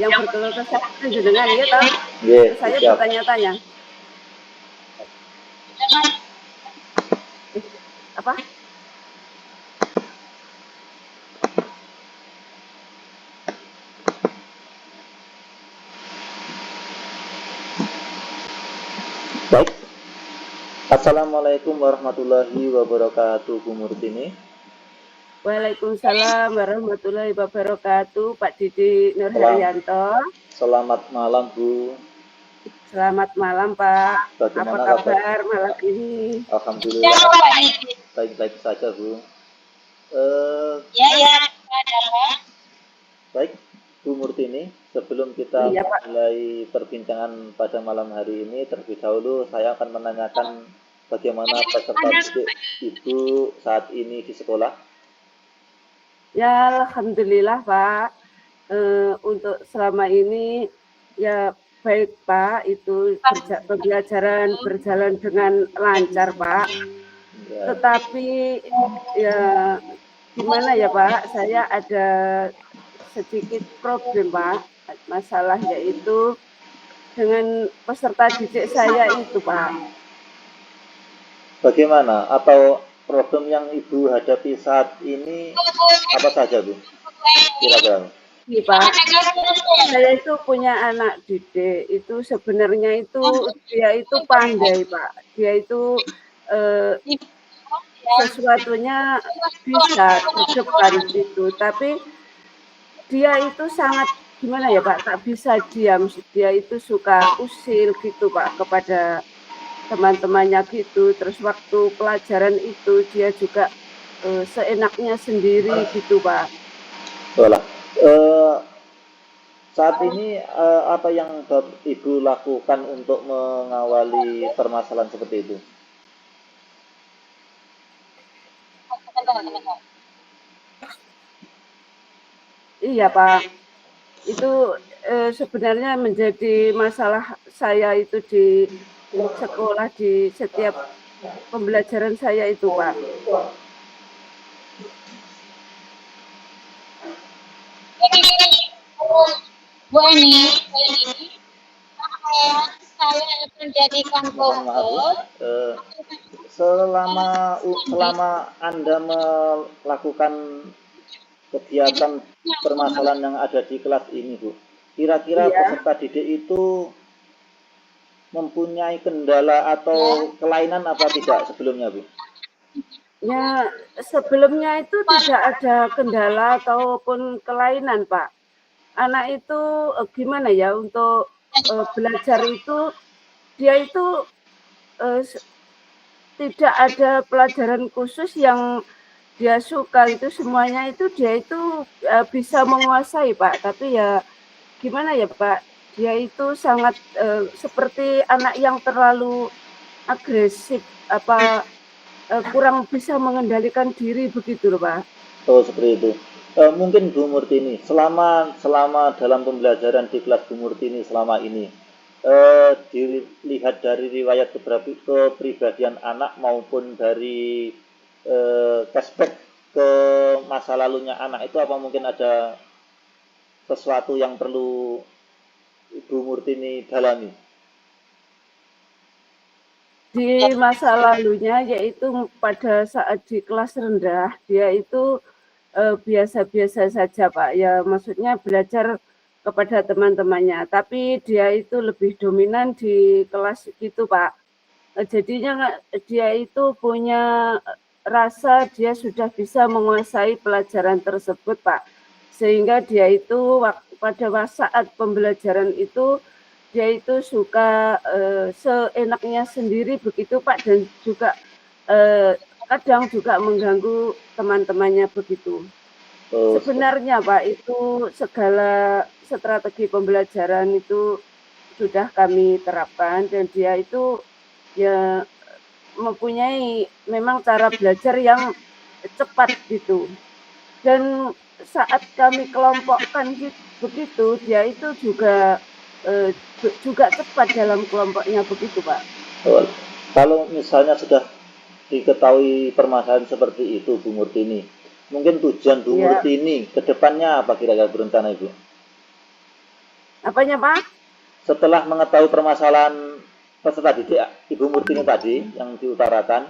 yang berkeluh kesah jenengan ya toh? Nggih, Saya siap. bertanya-tanya. Apa? Baik. Assalamualaikum warahmatullahi wabarakatuh, Bu Murtini. Waalaikumsalam warahmatullahi wabarakatuh, Pak Didi Nurharyanto. Selamat malam, Bu. Selamat malam, Pak. Apa Bagaimana kabar malam ini? Alhamdulillah. Baik-baik saja, Bu. Baik, Bu Murtini. Sebelum kita Iya, Pak. mulai perbincangan pada malam hari ini, terlebih dahulu saya akan menanyakan bagaimana peserta didik Ibu saat ini di sekolah. Ya, alhamdulillah, Pak. Untuk selama ini ya baik, Pak. Itu pembelajaran berjalan dengan lancar, Pak. Ya, Tetapi ya gimana ya, Pak? Saya ada sedikit problem, Pak. Masalah yaitu dengan peserta didik saya itu, Pak. bagaimana atau problem yang Ibu hadapi saat ini apa saja, Bu? Kira-kira. Iya, Pak. Saya itu punya anak didik, itu sebenarnya itu dia itu pandai, Pak. Dia itu sesuatunya bisa di depan itu, tapi dia itu sangat gimana ya, Pak, tak bisa diam. Dia itu suka usil gitu, Pak, kepada teman-temannya gitu. Terus waktu pelajaran itu dia juga seenaknya sendiri gitu, Pak. Walah. Saat ini apa yang Ibu lakukan untuk mengawali permasalahan seperti itu? Iya, Pak. Itu sebenarnya menjadi masalah saya itu di sekolah, di setiap pembelajaran saya itu, Pak. Bu Eni, saya menjadikan Mohon maaf, Bu. Selama Anda melakukan kegiatan permasalahan yang ada di kelas ini, Bu, kira-kira Iya. peserta didik itu mempunyai kendala atau kelainan apa tidak sebelumnya, Bu? Ya, sebelumnya itu tidak ada kendala ataupun kelainan, Pak. Anak itu gimana ya, untuk belajar itu dia itu tidak ada pelajaran khusus yang dia suka, itu semuanya itu dia itu bisa menguasai, Pak. Tapi ya gimana ya, Pak, dia itu sangat seperti anak yang terlalu agresif, apa kurang bisa mengendalikan diri begitu loh, Pak. Oh, seperti itu. Mungkin Bu Murtini, selama dalam pembelajaran di kelas Bu Murtini selama ini, dilihat dari riwayat kepribadian anak maupun dari cashback ke masa lalunya anak itu, apa mungkin ada sesuatu yang perlu Ibu Murtini dalami? Di masa lalunya, yaitu pada saat di kelas rendah, dia itu biasa-biasa saja, Pak. Ya maksudnya belajar kepada teman-temannya, tapi dia itu lebih dominan di kelas gitu, Pak. Jadinya dia itu punya rasa dia sudah bisa menguasai pelajaran tersebut, Pak. Sehingga dia itu pada saat pembelajaran itu dia itu suka seenaknya sendiri begitu, Pak, dan juga kadang juga mengganggu teman-temannya begitu. Sebenarnya, Pak, itu segala strategi pembelajaran itu sudah kami terapkan, dan dia itu ya mempunyai memang cara belajar yang cepat gitu. Dan saat kami kelompokkan begitu, dia itu juga cepat dalam kelompoknya begitu, Pak. Kalau misalnya sudah diketahui permasalahan seperti itu, Bu Murtini, mungkin tujuan Bu Murtini ke depannya apa kira-kira berencana, Ibu? Apanya Pak? Setelah mengetahui permasalahan peserta didik Ibu Murtini tadi yang diutarakan,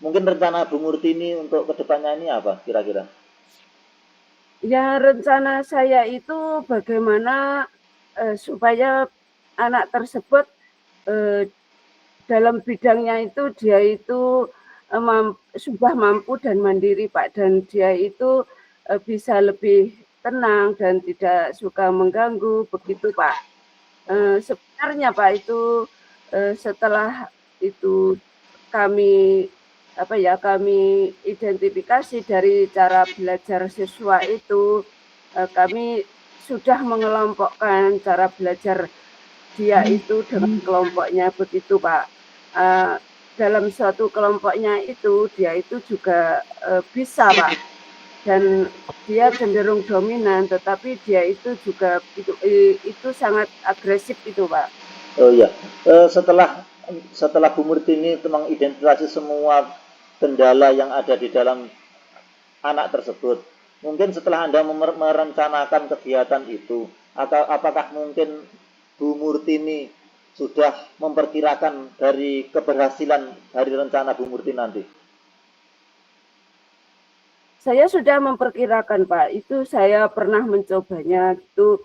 mungkin rencana Bu Murtini untuk kedepannya ini apa kira-kira? Ya rencana saya itu bagaimana supaya anak tersebut dalam bidangnya itu dia itu sudah mampu dan mandiri Pak, dan dia itu bisa lebih tenang dan tidak suka mengganggu begitu Pak. Sebenarnya Pak itu setelah itu kami kami identifikasi dari cara belajar siswa itu, kami sudah mengelompokkan cara belajar dia itu dengan kelompoknya begitu Pak. Dalam suatu kelompoknya itu dia itu juga bisa Pak, dan dia cenderung dominan, tetapi dia itu juga itu sangat agresif itu Pak. Oh iya, setelah Bu Murtini mengidentifikasi semua kendala yang ada di dalam anak tersebut, mungkin setelah Anda merencanakan kegiatan itu, atau apakah mungkin Bu Murtini sudah memperkirakan dari keberhasilan dari rencana Bu Murtini nanti? Saya sudah memperkirakan Pak, itu saya pernah mencobanya itu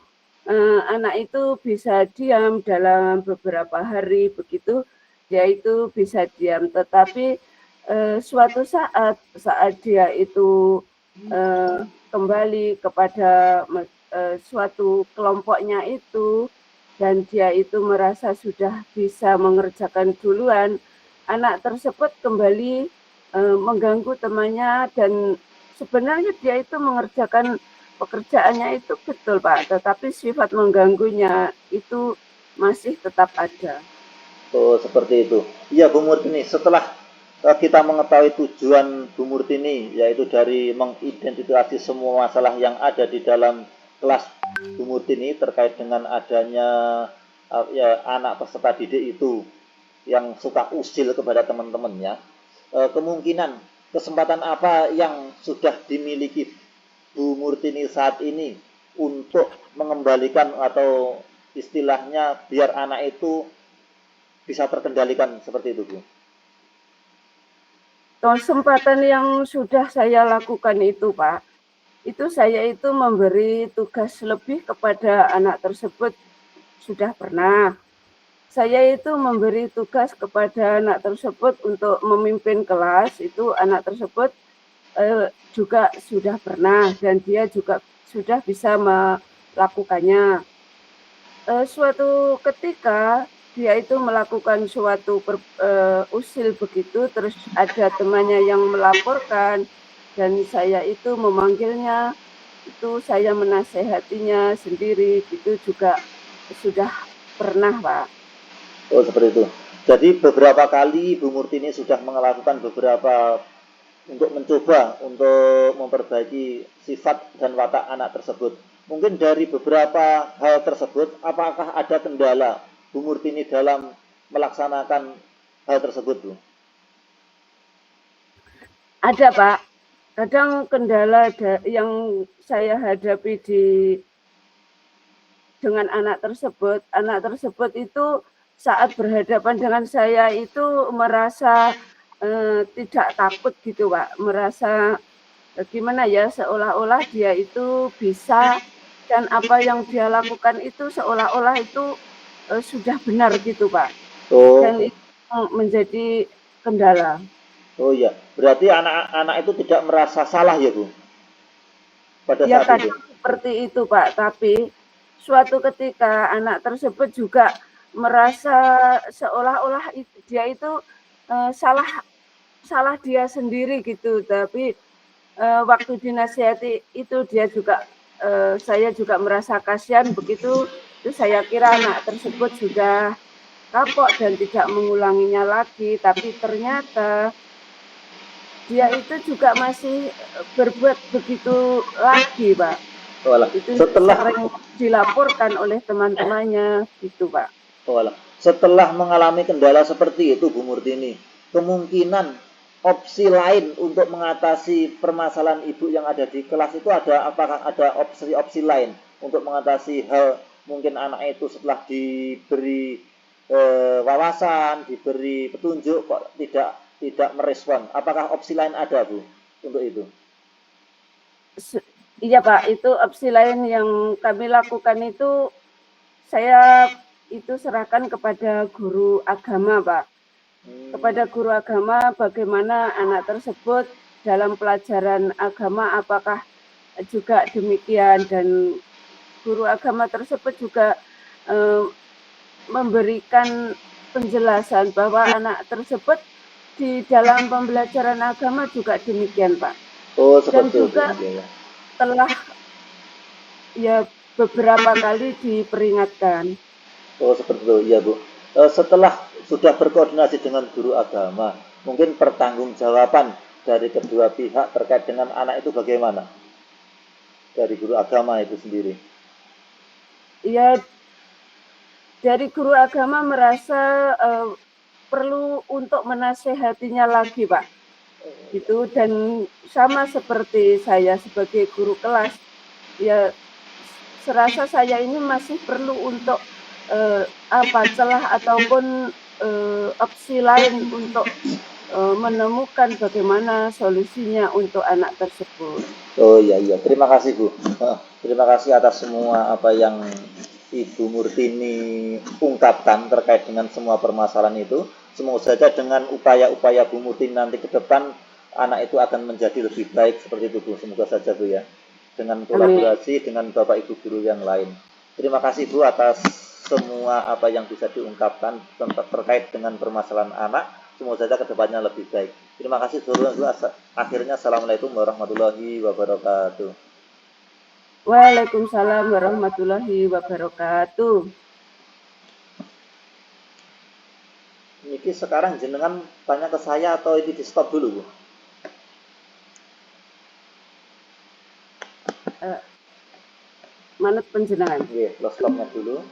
anak itu bisa diam dalam beberapa hari begitu, dia itu bisa diam, tetapi suatu saat dia itu kembali kepada suatu kelompoknya itu, dan dia itu merasa sudah bisa mengerjakan duluan, anak tersebut kembali mengganggu temannya, dan sebenarnya dia itu mengerjakan pekerjaannya itu betul Pak, tetapi sifat mengganggunya itu masih tetap ada. Oh, seperti itu. Iya, Bu Murtini, setelah kita mengetahui tujuan Bu Murtini, yaitu dari mengidentifikasi semua masalah yang ada di dalam kelas Bu Murtini terkait dengan adanya ya, anak peserta didik itu yang suka usil kepada teman-temannya, kemungkinan kesempatan apa yang sudah dimiliki Bu Murtini saat ini untuk mengembalikan atau istilahnya biar anak itu bisa terkendalikan seperti itu, Bu? Kesempatan yang sudah saya lakukan itu Pak, itu saya itu memberi tugas lebih kepada anak tersebut sudah pernah. Saya itu memberi tugas kepada anak tersebut untuk memimpin kelas, itu anak tersebut juga sudah pernah, dan dia juga sudah bisa melakukannya. Suatu ketika dia itu melakukan suatu usil begitu, terus ada temannya yang melaporkan, dan saya itu memanggilnya, itu saya menasehatinya sendiri, itu juga sudah pernah Pak. Oh, seperti itu. Jadi beberapa kali Bu Murtini sudah melakukan beberapa untuk mencoba untuk memperbaiki sifat dan watak anak tersebut. Mungkin dari beberapa hal tersebut, apakah ada kendala Bu Murtini dalam melaksanakan hal tersebut, Bu? Ada Pak, kadang kendala yang saya hadapi dengan anak tersebut itu saat berhadapan dengan saya itu merasa tidak takut gitu Pak, merasa gimana ya, seolah-olah dia itu bisa, dan apa yang dia lakukan itu seolah-olah itu sudah benar gitu Pak, dan Oh, itu menjadi kendala. oh iya. Berarti anak-anak itu tidak merasa salah ya, Bu, pada Ya saat itu. kadang seperti itu Pak, tapi suatu ketika anak tersebut juga merasa seolah-olah dia itu salah salah dia sendiri gitu, tapi waktu dinasihati itu dia juga saya juga merasa kasihan begitu, itu saya kira anak tersebut sudah kapok dan tidak mengulanginya lagi, tapi ternyata dia itu juga masih berbuat begitu lagi Pak. Walah. Itu Setelah sering dilaporkan oleh teman-temannya gitu Pak. Walah. Setelah mengalami kendala seperti itu, Bu Murtini, kemungkinan opsi lain untuk mengatasi permasalahan ibu yang ada di kelas itu ada, apakah ada opsi-opsi lain untuk mengatasi hal mungkin anak itu setelah diberi wawasan, diberi petunjuk kok tidak merespon. Apakah opsi lain ada, Bu, untuk itu? Iya Pak, itu opsi lain yang kami lakukan itu saya itu serahkan kepada guru agama Pak. Kepada guru agama bagaimana anak tersebut dalam pelajaran agama apakah juga demikian, dan guru agama tersebut juga memberikan penjelasan bahwa anak tersebut di dalam pembelajaran agama juga demikian Pak. Oh, Dan seperti juga itu. telah ya beberapa kali diperingatkan. Oh, seperti itu, iya Bu. Setelah sudah berkoordinasi dengan guru agama, mungkin pertanggungjawaban dari kedua pihak terkait dengan anak itu bagaimana? Dari guru agama itu sendiri. Ya, dari guru agama merasa perlu untuk menasehatinya lagi Pak. Itu, dan sama seperti saya sebagai guru kelas, ya serasa saya ini masih perlu untuk celah ataupun opsi lain untuk menemukan bagaimana solusinya untuk anak tersebut. Oh iya, terima kasih Bu. Terima kasih atas semua apa yang Ibu Murtini ungkapkan terkait dengan semua permasalahan itu. Semoga saja dengan upaya-upaya Bu Murtini nanti ke depan anak itu akan menjadi lebih baik seperti itu Bu. Semoga saja Bu ya. Dengan kolaborasi dengan Bapak Ibu guru yang lain. Terima kasih Bu atas semua apa yang bisa diungkapkan terkait dengan permasalahan anak. Semoga saja kedepannya lebih baik. Terima kasih seluruhnya. Akhirnya Assalamualaikum warahmatullahi wabarakatuh. Waalaikumsalam warahmatullahi wabarakatuh. Niki sekarang jenengan tanya ke saya atau ini di stop dulu Bu? Manut penjenengan. Iya, lo stopnya dulu.